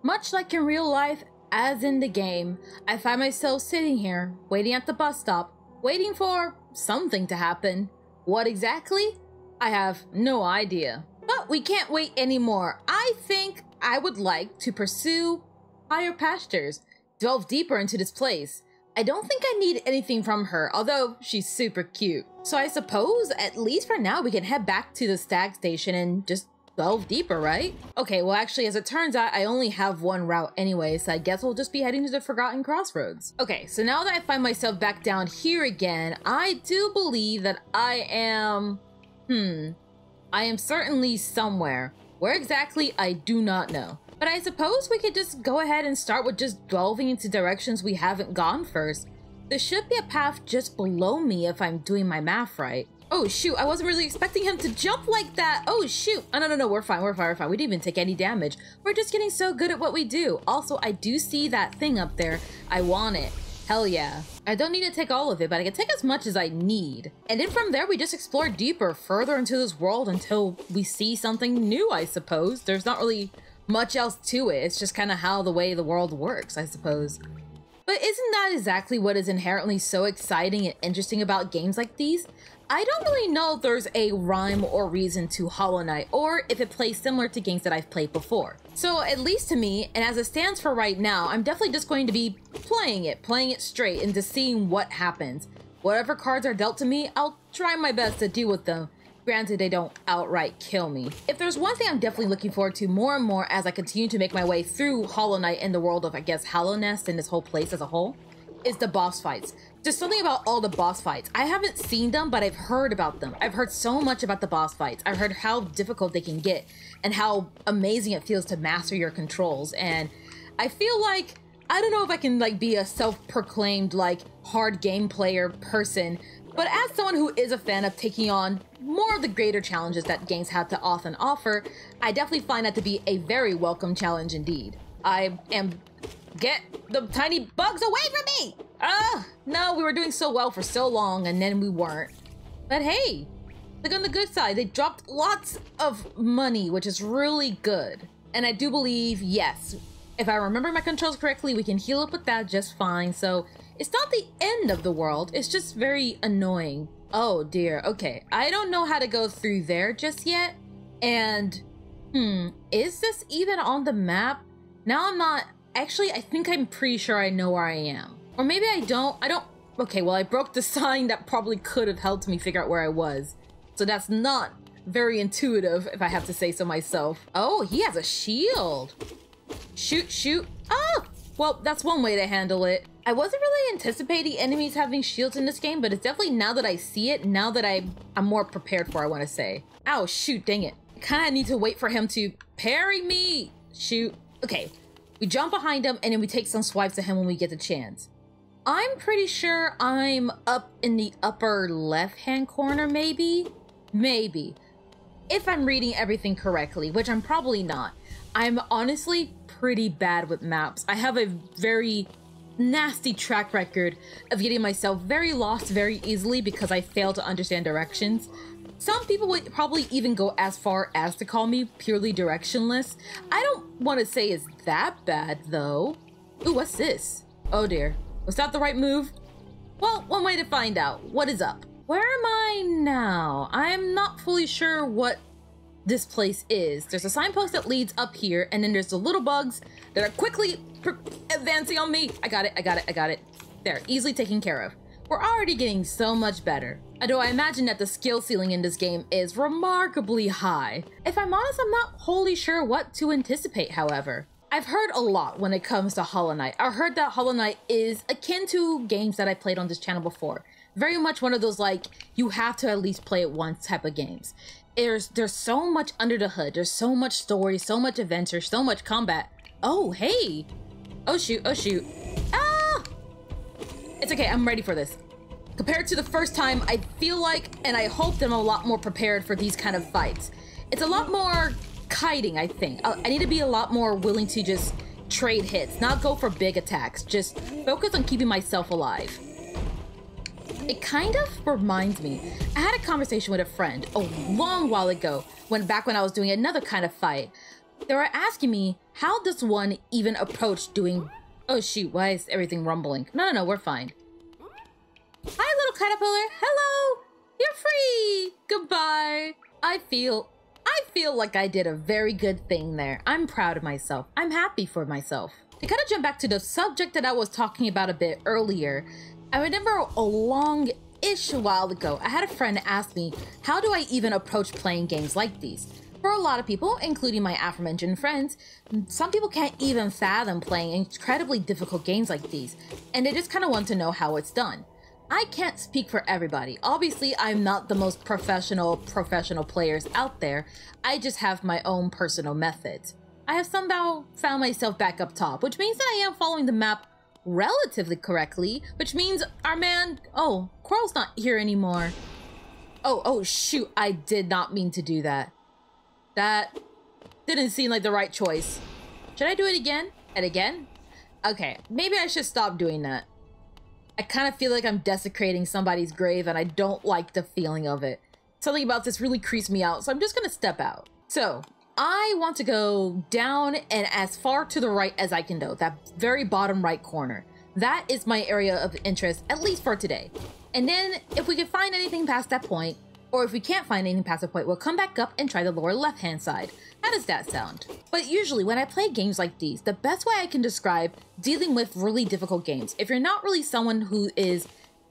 Much like in real life, as in the game, I find myself sitting here, waiting at the bus stop, waiting for something to happen. What exactly? I have no idea. But we can't wait anymore. I think I would like to pursue higher pastures, delve deeper into this place. I don't think I need anything from her, although she's super cute. So I suppose, at least for now, we can head back to the stag station and just delve deeper, right? Okay, well actually, as it turns out, I only have one route anyway, so I guess we'll just be heading to the Forgotten Crossroads. Okay, so now that I find myself back down here again, I do believe that I am certainly somewhere. Where exactly, I do not know. But I suppose we could just go ahead and start with just delving into directions we haven't gone first. There should be a path just below me if I'm doing my math right. Oh shoot, I wasn't really expecting him to jump like that. Oh shoot. Oh no, we're fine. We didn't even take any damage. We're just getting so good at what we do. Also, I do see that thing up there. I want it. Hell yeah. I don't need to take all of it, but I can take as much as I need. And then from there, we just explore deeper, further into this world until we see something new, I suppose. There's not really much else to it. It's just kind of how the way the world works, I suppose. But isn't that exactly what is inherently so exciting and interesting about games like these? I don't really know if there's a rhyme or reason to Hollow Knight, or if it plays similar to games that I've played before. So at least to me, and as it stands for right now, I'm definitely just going to be playing it straight and just seeing what happens. Whatever cards are dealt to me, I'll try my best to deal with them. Granted, they don't outright kill me. If there's one thing I'm definitely looking forward to more and more as I continue to make my way through Hollow Knight and the world of, I guess, Hallownest and this whole place as a whole, is the boss fights. There's something about all the boss fights. I haven't seen them, but I've heard about them. I've heard so much about the boss fights. I've heard how difficult they can get and how amazing it feels to master your controls. And I feel like, I don't know if I can like be a self-proclaimed like hard game player person, but as someone who is a fan of taking on more of the greater challenges that games have to often offer, I definitely find that to be a very welcome challenge indeed. Get the tiny bugs away from me! No, we were doing so well for so long and then we weren't. But hey, look on the good side, they dropped lots of money, which is really good. And I do believe, yes, if I remember my controls correctly, we can heal up with that just fine. So it's not the end of the world, it's just very annoying. Oh dear, okay. I don't know how to go through there just yet. And, is this even on the map? Now I'm not, actually, I think I'm pretty sure I know where I am. Or maybe I don't, okay, well I broke the sign that probably could have helped me figure out where I was. So that's not very intuitive, if I have to say so myself. Oh, he has a shield. Shoot. Oh, well, that's one way to handle it. I wasn't really anticipating enemies having shields in this game, but it's definitely now that I see it, now that I'm more prepared for, I want to say. Ow, shoot, dang it. I kind of need to wait for him to parry me. Shoot. Okay, we jump behind him and then we take some swipes at him when we get the chance. I'm pretty sure I'm up in the upper left-hand corner, maybe? Maybe. If I'm reading everything correctly, which I'm probably not. I'm honestly pretty bad with maps. I have a very nasty track record of getting myself very lost very easily because I fail to understand directions. Some people would probably even go as far as to call me purely directionless. I don't want to say it's that bad though. Ooh, what's this? Oh dear. Was that the right move? Well, one way to find out. What is up? Where am I now? I'm not fully sure what this place is. There's a signpost that leads up here, and then there's the little bugs that are quickly advancing on me. I got it. There, easily taken care of. We're already getting so much better. Although I imagine that the skill ceiling in this game is remarkably high. If I'm honest, I'm not wholly sure what to anticipate, however. I've heard a lot when it comes to Hollow Knight. I heard that Hollow Knight is akin to games that I played on this channel before. Very much one of those like, you have to at least play it once type of games. There's so much under the hood. There's so much story, so much adventure, so much combat. Oh, hey. Oh shoot. Ah! It's okay, I'm ready for this. Compared to the first time, I feel like, and I hope that I'm a lot more prepared for these kind of fights. It's a lot more kiting, I think. I need to be a lot more willing to just trade hits, not go for big attacks. Just focus on keeping myself alive. It kind of reminds me, I had a conversation with a friend a long while ago, back when I was doing another kind of fight, They were asking me, how does one even approach doing... Oh shoot, why is everything rumbling? No, we're fine. Hi, little caterpillar. Hello. You're free. Goodbye. I feel like I did a very good thing there. I'm proud of myself. I'm happy for myself. To kind of jump back to the subject that I was talking about a bit earlier, I remember a long-ish while ago, I had a friend ask me, how do I even approach playing games like these? For a lot of people, including my aforementioned friends, some people can't even fathom playing incredibly difficult games like these, and they just kind of want to know how it's done. I can't speak for everybody. Obviously, I'm not the most professional players out there. I just have my own personal methods. I have somehow found myself back up top, which means that I am following the map relatively correctly, which means our man... Oh, Quirrell's not here anymore. Oh, shoot. I did not mean to do that. That didn't seem like the right choice. Should I do it again? And again? Okay, maybe I should stop doing that. I kind of feel like I'm desecrating somebody's grave and I don't like the feeling of it. Something about this really creeps me out, so I'm just gonna step out. So, I want to go down and as far to the right as I can go, that very bottom right corner. That is my area of interest, at least for today. And then, if we can find anything past that point, or if we can't find anything past the point, we'll come back up and try the lower left-hand side. How does that sound? But usually when I play games like these, the best way I can describe dealing with really difficult games, if you're not really someone who is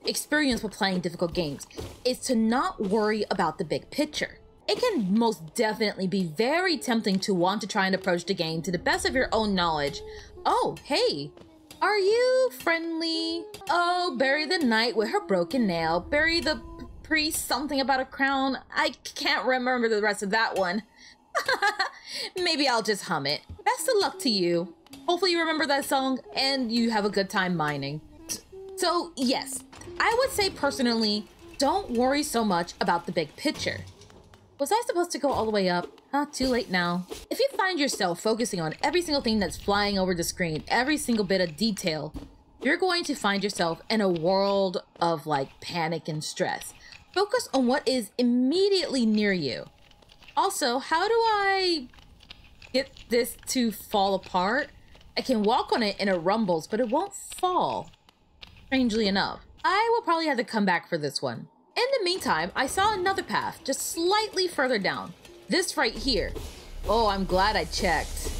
experienced with playing difficult games, is to not worry about the big picture. It can most definitely be very tempting to want to try and approach the game to the best of your own knowledge. Oh, hey, are you friendly? Oh, bury the knight with her broken nail, bury the priest something about a crown. I can't remember the rest of that one. Maybe I'll just hum it. Best of luck to you. Hopefully you remember that song and you have a good time mining. So yes, I would say personally, don't worry so much about the big picture. Was I supposed to go all the way up? Too late now. If you find yourself focusing on every single thing that's flying over the screen, every single bit of detail, you're going to find yourself in a world of like panic and stress. Focus on what is immediately near you. Also, how do I get this to fall apart? I can walk on it and it rumbles, but it won't fall. Strangely enough. I will probably have to come back for this one. In the meantime, I saw another path, just slightly further down. This right here. Oh, I'm glad I checked.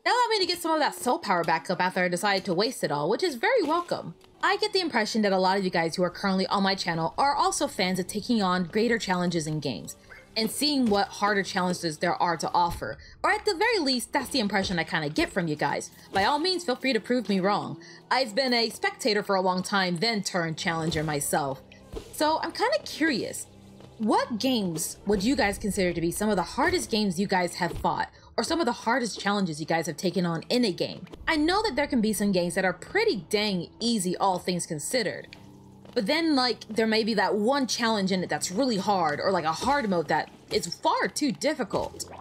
That allowed me to get some of that soul power back up after I decided to waste it all, which is very welcome. I get the impression that a lot of you guys who are currently on my channel are also fans of taking on greater challenges in games and seeing what harder challenges there are to offer. Or at the very least, that's the impression I kind of get from you guys. By all means, feel free to prove me wrong. I've been a spectator for a long time, then turned challenger myself. So I'm kind of curious, what games would you guys consider to be some of the hardest games you guys have fought? Or some of the hardest challenges you guys have taken on in a game? I know that there can be some games that are pretty dang easy, all things considered. But then, like, there may be that one challenge in it that's really hard, or like a hard mode that is far too difficult.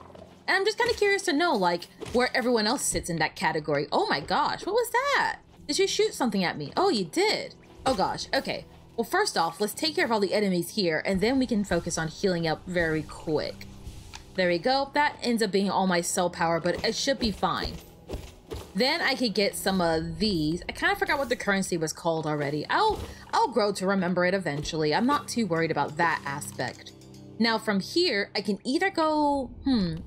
And I'm just kind of curious to know, like, where everyone else sits in that category. Oh my gosh, what was that? Did you shoot something at me? Oh, you did. Oh gosh, okay. Well, first off, let's take care of all the enemies here, and then we can focus on healing up very quick. There we go. That ends up being all my soul power, but it should be fine. Then I could get some of these. I kind of forgot what the currency was called already. I'll grow to remember it eventually. I'm not too worried about that aspect. Now from here, I can either go,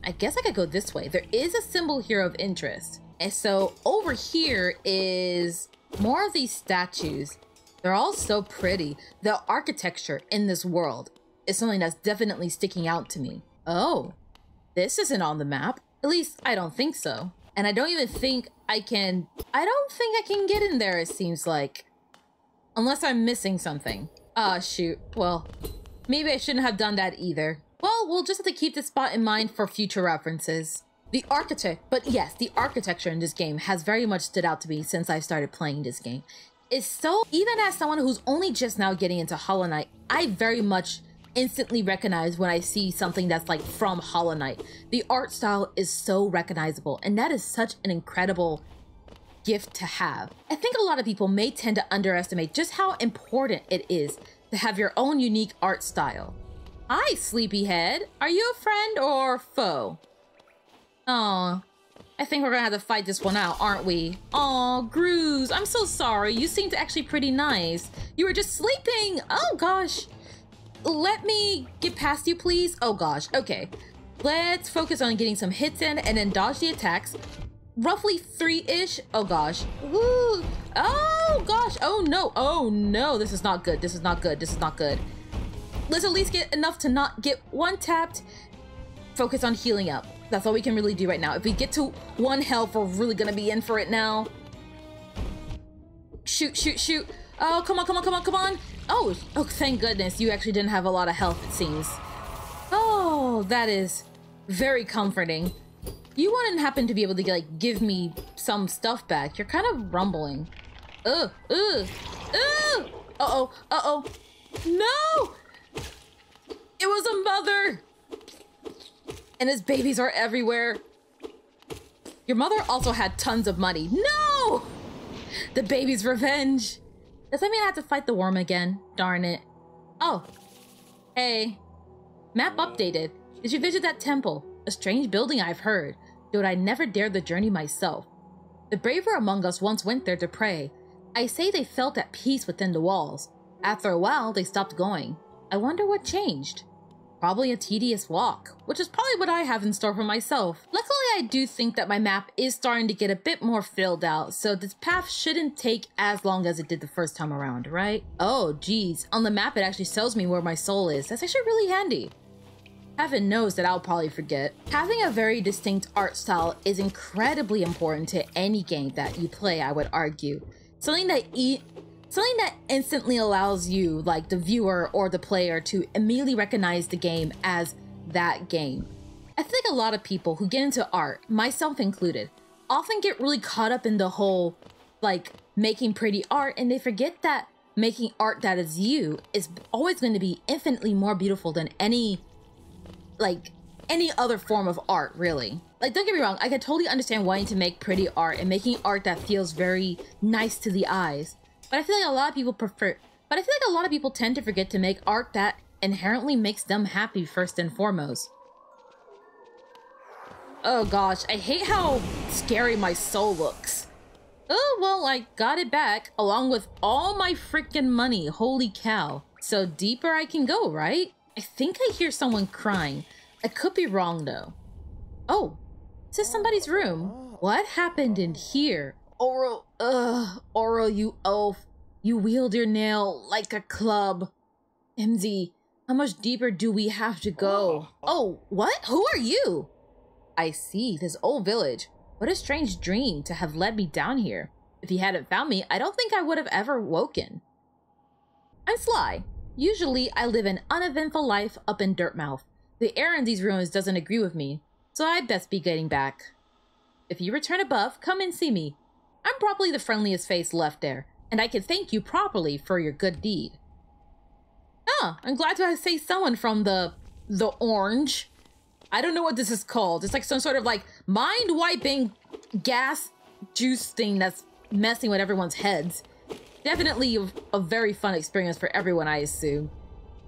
I guess I could go this way. There is a symbol here of interest. And so over here is more of these statues. They're all so pretty. The architecture in this world is something that's definitely sticking out to me. Oh, this isn't on the map. At least I don't think so. And I don't even think I can get in there, it seems like. Unless I'm missing something. Ah, shoot. Well, maybe I shouldn't have done that either. Well, we'll just have to keep this spot in mind for future references. The architecture in this game has very much stood out to me since I started playing this game. It's so, even as someone who's only just now getting into Hollow Knight, I very much instantly recognize when I see something that's like from Hollow Knight. The art style is so recognizable, and that is such an incredible gift to have. I think a lot of people may tend to underestimate just how important it is to have your own unique art style. Hi, sleepyhead. Are you a friend or foe? Aw, I think we're gonna have to fight this one out, aren't we? Aw, Grooze, I'm so sorry. You seemed actually pretty nice. You were just sleeping. Oh gosh. Let me get past you, please. Oh gosh, okay. Let's focus on getting some hits in and then dodge the attacks. Roughly 3-ish. Oh gosh. Woo. Oh gosh. Oh no. Oh no. This is not good. This is not good. This is not good. Let's at least get enough to not get one tapped. Focus on healing up. That's all we can really do right now. If we get to 1 health, we're really gonna be in for it now. Shoot, shoot, shoot. Oh, come on, come on, come on, come on. Oh, thank goodness. You actually didn't have a lot of health, it seems. Oh, that is very comforting. You wouldn't happen to be able to, like, give me some stuff back. You're kind of rumbling. Uh-oh, uh-oh. No! It was a mother! And his babies are everywhere. Your mother also had tons of money. No! The baby's revenge. Does that mean I have to fight the worm again? Darn it. Oh. Hey. Map updated. Did you visit that temple? A strange building I've heard, though I never dared the journey myself. The braver among us once went there to pray. I say they felt at peace within the walls. After a while, they stopped going. I wonder what changed. Probably a tedious walk, which is probably what I have in store for myself. Luckily, I do think that my map is starting to get a bit more filled out, so this path shouldn't take as long as it did the first time around, right? Oh, geez. On the map, it actually tells me where my soul is. That's actually really handy. Heaven knows that I'll probably forget. Having a very distinct art style is incredibly important to any game that you play, I would argue. Something that instantly allows you, like the viewer or the player, to immediately recognize the game as that game. I think a lot of people who get into art, myself included, often get really caught up in the whole, like, making pretty art, and they forget that making art that is you is always going to be infinitely more beautiful than any other form of art, really. Like, don't get me wrong, I can totally understand wanting to make pretty art and making art that feels very nice to the eyes. But I feel like a lot of people tend to forget to make art that inherently makes them happy first and foremost. Oh gosh, I hate how scary my soul looks. Oh, well, I got it back, along with all my freaking money, holy cow. So deeper I can go, right? I think I hear someone crying. I could be wrong though. Oh, this is somebody's room. What happened in here? Oro, you elf. You wield your nail like a club. MZ, how much deeper do we have to go? Oh, what? Who are you? I see, this old village. What a strange dream to have led me down here. If you hadn't found me, I don't think I would have ever woken. I'm Sly. Usually, I live an uneventful life up in Dirtmouth. The air in these ruins doesn't agree with me, so I'd best be getting back. If you return above, come and see me. I'm probably the friendliest face left there, and I can thank you properly for your good deed. Ah, I'm glad to say someone from the orange. I don't know what this is called. It's like some sort of like mind-wiping gas juice thing that's messing with everyone's heads. Definitely a very fun experience for everyone, I assume.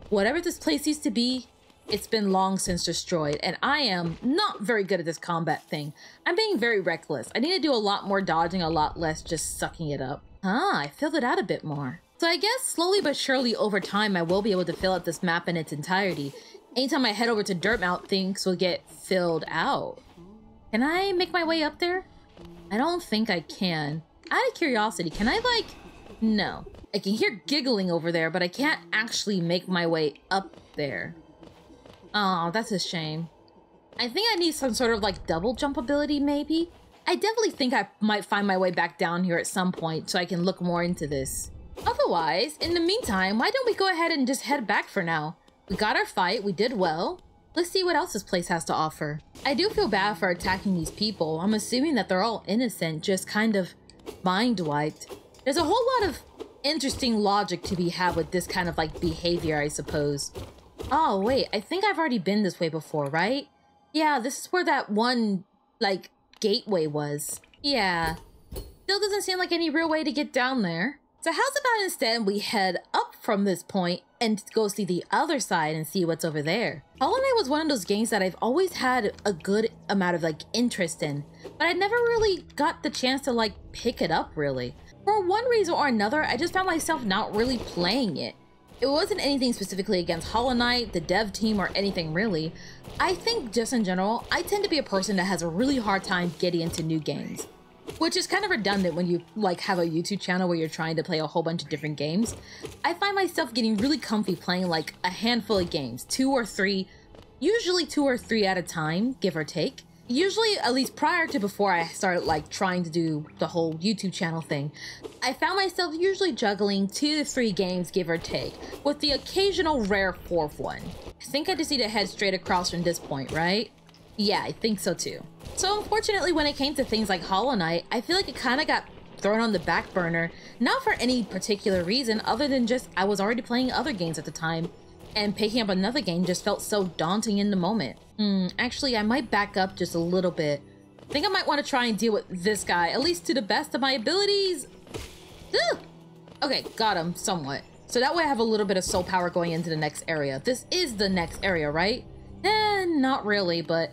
Whatever this place used to be, it's been long since destroyed, and I am not very good at this combat thing. I'm being very reckless. I need to do a lot more dodging, a lot less just sucking it up. Ah, I filled it out a bit more. So I guess slowly but surely over time, I will be able to fill out this map in its entirety. Anytime I head over to Dirtmouth, things will get filled out. Can I make my way up there? I don't think I can. Out of curiosity, can I like... No. I can hear giggling over there, but I can't actually make my way up there. Oh, that's a shame. I think I need some sort of like double jump ability, maybe? I definitely think I might find my way back down here at some point so I can look more into this. Otherwise, in the meantime, why don't we go ahead and just head back for now? We got our fight, we did well. Let's see what else this place has to offer. I do feel bad for attacking these people. I'm assuming that they're all innocent, just kind of mind-wiped. There's a whole lot of interesting logic to be had with this kind of like behavior, I suppose. Oh, wait, I think I've already been this way before, right? Yeah, this is where that one, like, gateway was. Yeah. Still doesn't seem like any real way to get down there. So how's about instead we head up from this point and go see the other side and see what's over there? Hollow Knight was one of those games that I've always had a good amount of like interest in, but I never really got the chance to like pick it up really. For one reason or another, I just found myself not really playing it. It wasn't anything specifically against Hollow Knight, the dev team, or anything really. I think just in general, I tend to be a person that has a really hard time getting into new games. Which is kind of redundant when you like have a YouTube channel where you're trying to play a whole bunch of different games. I find myself getting really comfy playing like a handful of games, 2 or 3, usually 2 or 3 at a time, give or take. Usually, at least prior to before I started like trying to do the whole YouTube channel thing, I found myself usually juggling 2 to 3 games, give or take, with the occasional rare 4th one. I think I just need to head straight across from this point, right? Yeah, I think so too. So unfortunately, when it came to things like Hollow Knight, I feel like it kind of got thrown on the back burner, not for any particular reason other than just I was already playing other games at the time, and picking up another game just felt so daunting in the moment. Actually, I might back up just a little bit. I think I might want to try and deal with this guy, at least to the best of my abilities. Ugh! Okay, got him, somewhat. So that way I have a little bit of soul power going into the next area. This is the next area, right? Not really, but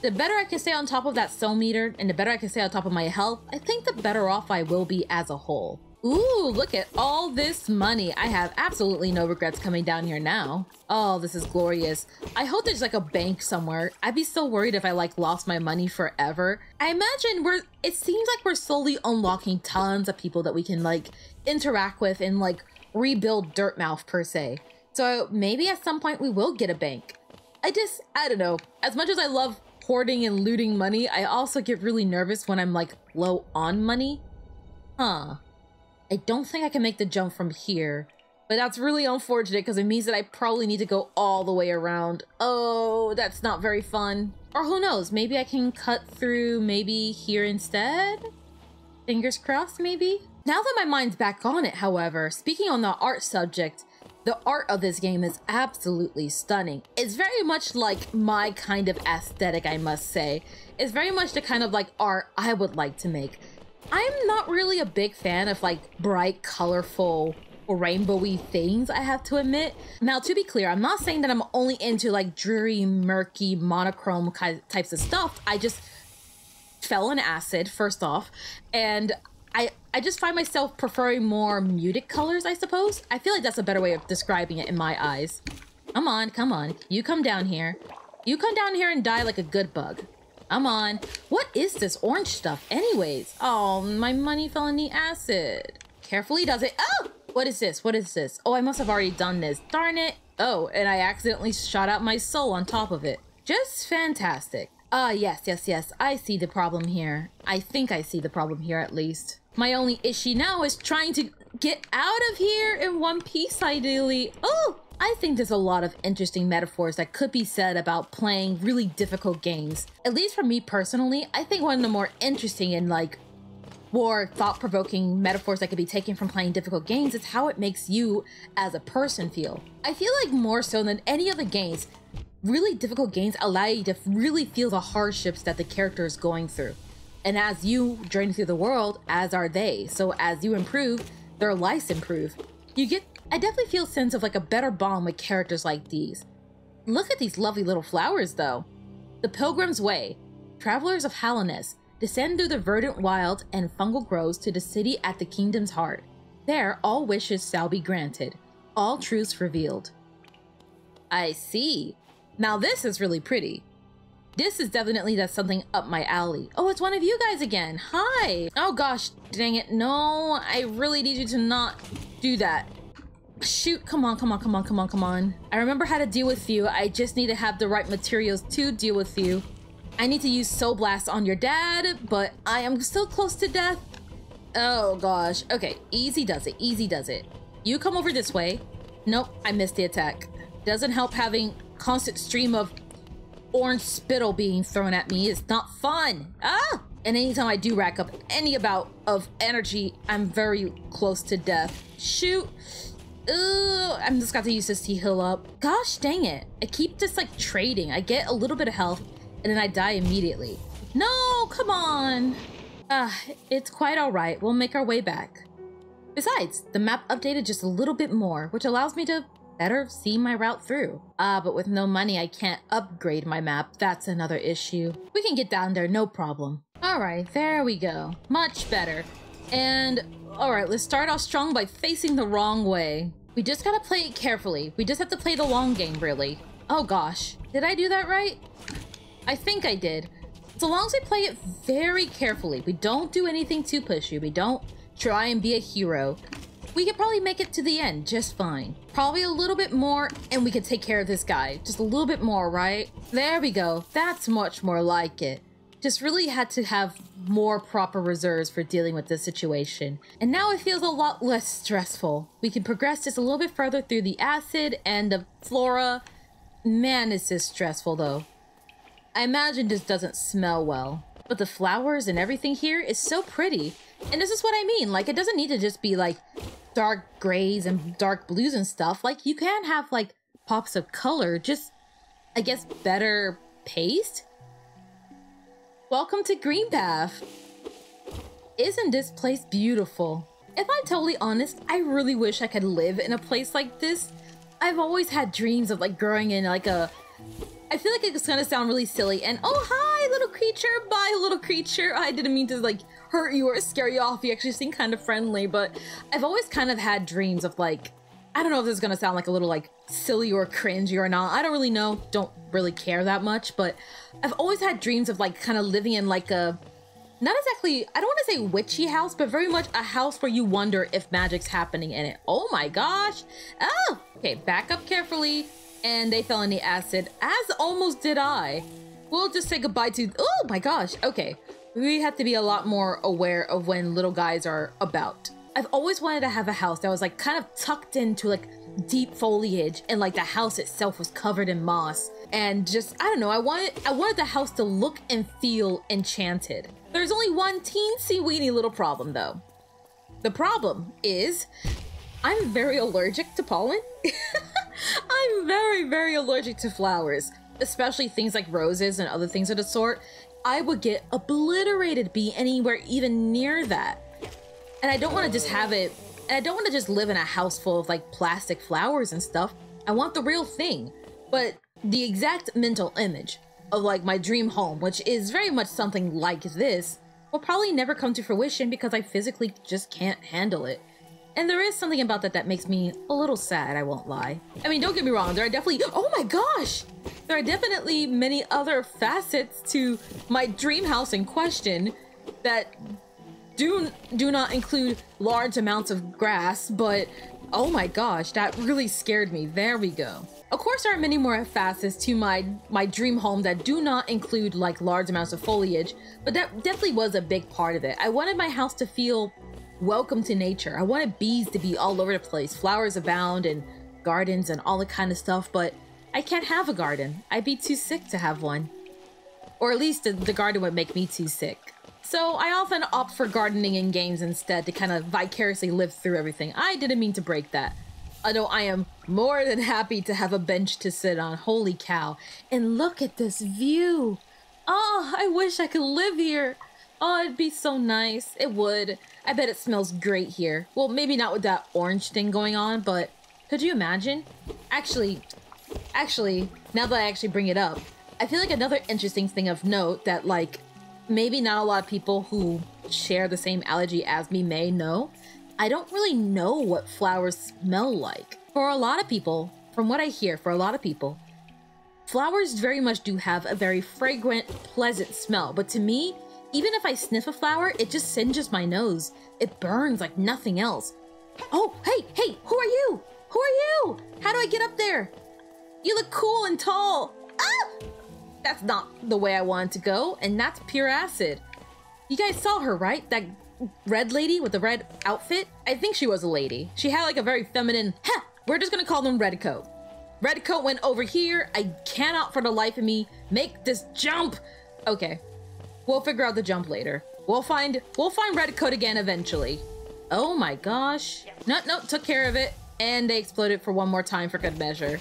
the better I can stay on top of that soul meter, and the better I can stay on top of my health, I think the better off I will be as a whole. Ooh, look at all this money. I have absolutely no regrets coming down here now. Oh, this is glorious. I hope there's like a bank somewhere. I'd be so worried if I like lost my money forever. I imagine it seems like we're slowly unlocking tons of people that we can like interact with and like rebuild Dirtmouth per se. So maybe at some point we will get a bank. I don't know. As much as I love hoarding and looting money, I also get really nervous when I'm like low on money. Huh. I don't think I can make the jump from here, but that's really unfortunate because it means that I probably need to go all the way around. Oh, that's not very fun. Or who knows, maybe I can cut through maybe here instead? Fingers crossed, maybe? Now that my mind's back on it, however, speaking on the art subject, the art of this game is absolutely stunning. It's very much like my kind of aesthetic, I must say. It's very much the kind of like art I would like to make. I'm not really a big fan of like bright, colorful, rainbowy things, I have to admit. Now, to be clear, I'm not saying that I'm only into like dreary, murky, monochrome types of stuff. I just fell on acid, first off, and I just find myself preferring more muted colors, I suppose. I feel like that's a better way of describing it in my eyes. Come on, come on. You come down here. You come down here and die like a good bug. Come on. What is this orange stuff anyways? Oh, my money fell in the acid. Carefully does it. Oh! What is this? What is this? Oh, I must have already done this. Darn it. Oh, and I accidentally shot out my soul on top of it. Just fantastic. Yes. I see the problem here. I think I see the problem here at least. My only issue now is trying to get out of here in one piece, ideally. Oh! I think there's a lot of interesting metaphors that could be said about playing really difficult games. At least for me personally, I think one of the more interesting and like more thought-provoking metaphors that could be taken from playing difficult games is how it makes you as a person feel. I feel like more so than any other games, really difficult games allow you to really feel the hardships that the character is going through. And as you journey through the world, as are they. So as you improve, their lives improve. I definitely feel a sense of like a better bond with characters like these. Look at these lovely little flowers though. The Pilgrim's Way. Travelers of Hallownest descend through the verdant wild and fungal groves to the city at the kingdom's heart. There all wishes shall be granted, all truths revealed. I see. Now this is really pretty. This is definitely that's something up my alley. Oh, it's one of you guys again. Hi. Oh gosh, dang it. No, I really need you to not do that. Shoot, come on. I remember how to deal with you. I just need to have the right materials to deal with you. I need to use Soul Blast on your dad, but I am still close to death. Oh gosh. Okay, easy does it. You come over this way. Nope, I missed the attack. Doesn't help having constant stream of orange spittle being thrown at me. It's not fun. Ah! And anytime I do rack up any bout of energy, I'm very close to death. Shoot. Ugh, I'm just got to use this to heal up. Gosh dang it. I keep just like trading. I get a little bit of health and then I die immediately. No, come on. It's quite all right. We'll make our way back. Besides, the map updated just a little bit more, which allows me to better see my route through. But with no money, I can't upgrade my map. That's another issue. We can get down there, no problem. All right, there we go. Much better. And all right, let's start off strong by facing the wrong way. We just gotta play it carefully. We just have to play the long game, really. Oh gosh, did I do that right? I think I did. So long as we play it very carefully, we don't do anything too pushy, we don't try and be a hero, we could probably make it to the end just fine. Probably a little bit more and we could take care of this guy. Just a little bit more, right? There we go. That's much more like it. Just really had to have more proper reserves for dealing with this situation. And now it feels a lot less stressful. We can progress just a little bit further through the acid and the flora. Man, is this stressful though. I imagine this doesn't smell well, but the flowers and everything here is so pretty. And this is what I mean, like it doesn't need to just be like dark grays and dark blues and stuff. Like you can have like pops of color, just I guess better paste. Welcome to Green Path. Isn't this place beautiful? If I'm totally honest, I really wish I could live in a place like this. I've always had dreams of like growing in like a, I feel like it's gonna sound really silly and oh hi little creature, bye little creature. I didn't mean to like hurt you or scare you off. You actually seem kind of friendly, but I've always kind of had dreams of like, I don't know if this is gonna sound like a little like silly or cringy or not. I don't really know, don't really care that much, but I've always had dreams of like kind of living in like a, not exactly, I don't want to say witchy house, but very much a house where you wonder if magic's happening in it. Oh my gosh. Oh, okay, back up carefully. And they fell in the acid, as almost did I. We'll just say goodbye to, oh my gosh, okay. We have to be a lot more aware of when little guys are about. I've always wanted to have a house that was like kind of tucked into like deep foliage and like the house itself was covered in moss. And just, I don't know, I wanted the house to look and feel enchanted. There's only one teensy weeny little problem though. The problem is, I'm very allergic to pollen. I'm very allergic to flowers, especially things like roses and other things of the sort. I would get obliterated being anywhere even near that. And I don't want to just have it, and I don't want to just live in a house full of like plastic flowers and stuff. I want the real thing. But the exact mental image of like my dream home, which is very much something like this, will probably never come to fruition because I physically just can't handle it. And there is something about that that makes me a little sad, I won't lie. I mean, don't get me wrong, there are definitely, oh my gosh! There are definitely many other facets to my dream house in question that do not include large amounts of grass, but oh my gosh, that really scared me. There we go. Of course, there are many more facets to my dream home that do not include like large amounts of foliage, but that definitely was a big part of it. I wanted my house to feel welcome to nature. I wanted bees to be all over the place, flowers abound, and gardens and all that kind of stuff, but I can't have a garden. I'd be too sick to have one. Or at least the garden would make me too sick. So I often opt for gardening in games instead to kind of vicariously live through everything. I didn't mean to break that. Although I am more than happy to have a bench to sit on. Holy cow. And look at this view. Oh, I wish I could live here. Oh, it'd be so nice. It would. I bet it smells great here. Well, maybe not with that orange thing going on, but could you imagine? Actually, now that I actually bring it up, I feel like another interesting thing of note that like, maybe not a lot of people who share the same allergy as me may know. I don't really know what flowers smell like. For a lot of people, from what I hear, for a lot of people, flowers very much do have a very fragrant, pleasant smell. But to me, even if I sniff a flower, it just singes my nose. It burns like nothing else. Oh, hey, who are you? Who are you? How do I get up there? You look cool and tall. Ah! That's not the way I wanted to go, and that's pure acid. You guys saw her, right? That red lady with the red outfit? I think she was a lady. She had like a very feminine, we're just gonna call them Redcoat. Redcoat went over here. I cannot for the life of me make this jump. Okay, we'll figure out the jump later. We'll find Redcoat again eventually. Oh my gosh. No, took care of it. And they exploded for one more time for good measure.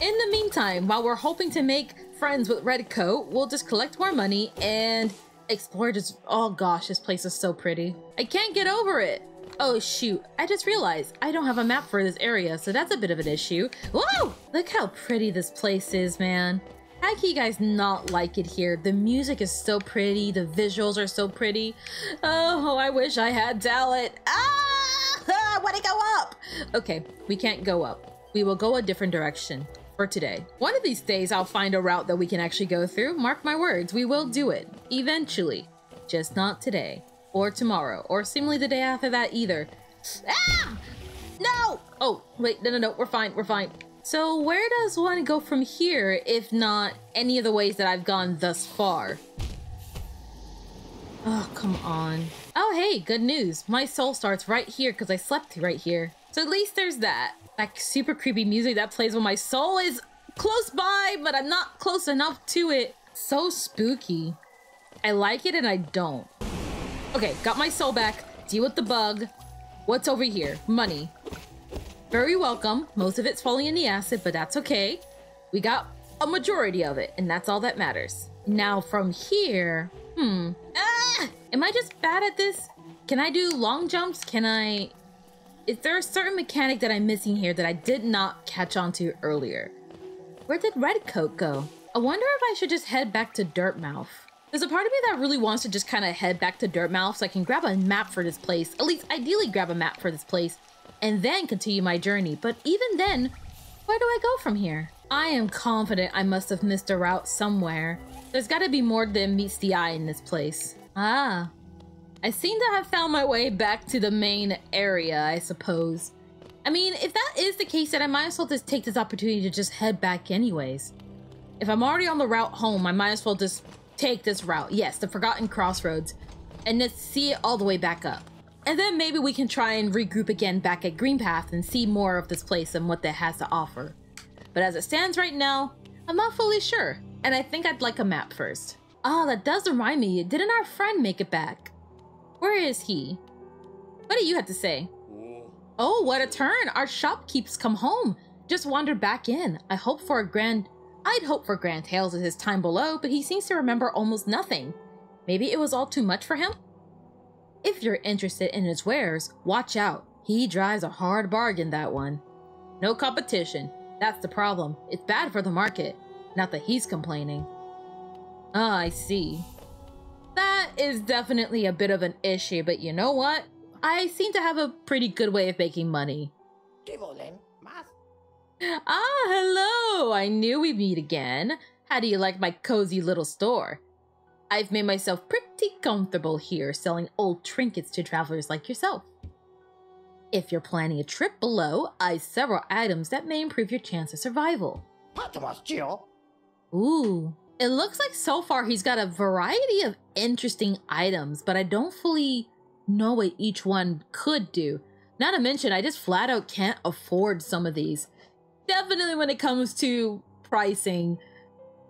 In the meantime, while we're hoping to make friends with Redcoat, we'll just collect more money and explore just... Oh gosh, this place is so pretty. I can't get over it. Oh shoot, I just realized I don't have a map for this area, so that's a bit of an issue. Whoa! Look how pretty this place is, man. How can you guys not like it here? The music is so pretty, the visuals are so pretty. Oh, I wish I had talent. I want to go up! Okay, we can't go up. We will go a different direction for today. One of these days, I'll find a route that we can actually go through. Mark my words, we will do it. Eventually. Just not today. Or tomorrow. Or seemingly the day after that either. Ah! No! Oh, wait, no, we're fine, we're fine. So where does one go from here, if not any of the ways that I've gone thus far? Oh, come on. Oh, hey, good news. My soul starts right here because I slept right here. So at least there's that. That super creepy music that plays when my soul is close by, but I'm not close enough to it. So spooky. I like it and I don't. Okay, got my soul back. Deal with the bug. What's over here? Money. Very welcome. Most of it's falling in the acid, but that's okay. We got a majority of it, and that's all that matters. Now from here, am I just bad at this? Can I do long jumps? Is there a certain mechanic that I'm missing here that I did not catch on to earlier? Where did Redcoat go? I wonder if I should just head back to Dirtmouth. There's a part of me that really wants to just kind of head back to Dirtmouth so I can grab a map for this place. At least ideally grab a map for this place and then continue my journey. But even then, where do I go from here? I am confident I must have missed a route somewhere. There's got to be more than meets the eye in this place. Ah, I seem to have found my way back to the main area, I suppose. I mean, if that is the case, then I might as well just take this opportunity to just head back anyways. If I'm already on the route home, I might as well just take this route. Yes, the Forgotten Crossroads. And just see it all the way back up. And then maybe we can try and regroup again back at Greenpath and see more of this place and what that has to offer. But as it stands right now, I'm not fully sure. And I think I'd like a map first. Ah, that does remind me. Didn't our friend make it back? Where is he? What do you have to say? Oh, what a turn! Our shopkeep's come home. Just wandered back in. I'd hope for grand tales of his time below, but he seems to remember almost nothing. Maybe it was all too much for him? If you're interested in his wares, watch out. He drives a hard bargain, that one. No competition. That's the problem. It's bad for the market. Not that he's complaining. Ah, I see. That is definitely a bit of an issue, but you know what? I seem to have a pretty good way of making money. Ah, hello! I knew we'd meet again. How do you like my cozy little store? I've made myself pretty comfortable here selling old trinkets to travelers like yourself. If you're planning a trip below, I've several items that may improve your chance of survival. Ooh, it looks like so far he's got a variety of interesting items, but I don't fully know what each one could do. Not to mention, I just flat out can't afford some of these. Definitely when it comes to pricing,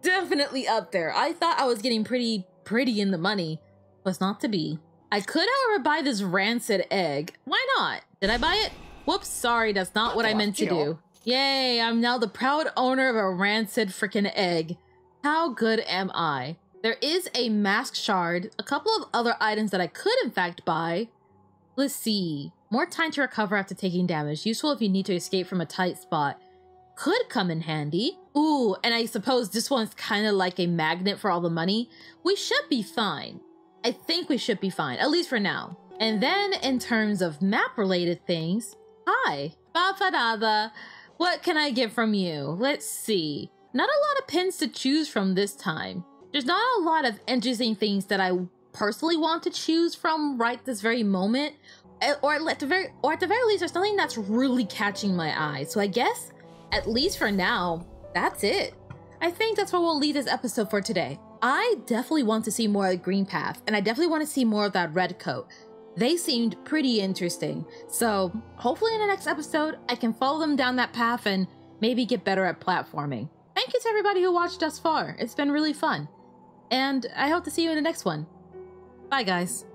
definitely up there. I thought I was getting pretty in the money. Was not to be. I could, however, buy this rancid egg. Why not? Did I buy it? Whoops, sorry, that's not what I meant to do. Yay, I'm now the proud owner of a rancid freaking egg. How good am I? There is a mask shard, a couple of other items that I could in fact buy. Let's see. More time to recover after taking damage. Useful if you need to escape from a tight spot. Could come in handy. Ooh, and I suppose this one's kind of like a magnet for all the money. We should be fine. I think we should be fine, at least for now. And then in terms of map-related things, hi, Bafarada. What can I get from you? Let's see. Not a lot of pins to choose from this time. There's not a lot of interesting things that I personally want to choose from right this very moment. Or at the very least, there's nothing that's really catching my eye. So I guess, at least for now, that's it. I think that's where we'll leave this episode for today. I definitely want to see more of Greenpath, and I definitely want to see more of that Redcoat. They seemed pretty interesting. So hopefully in the next episode, I can follow them down that path and maybe get better at platforming. Thank you to everybody who watched thus far. It's been really fun. And I hope to see you in the next one. Bye, guys.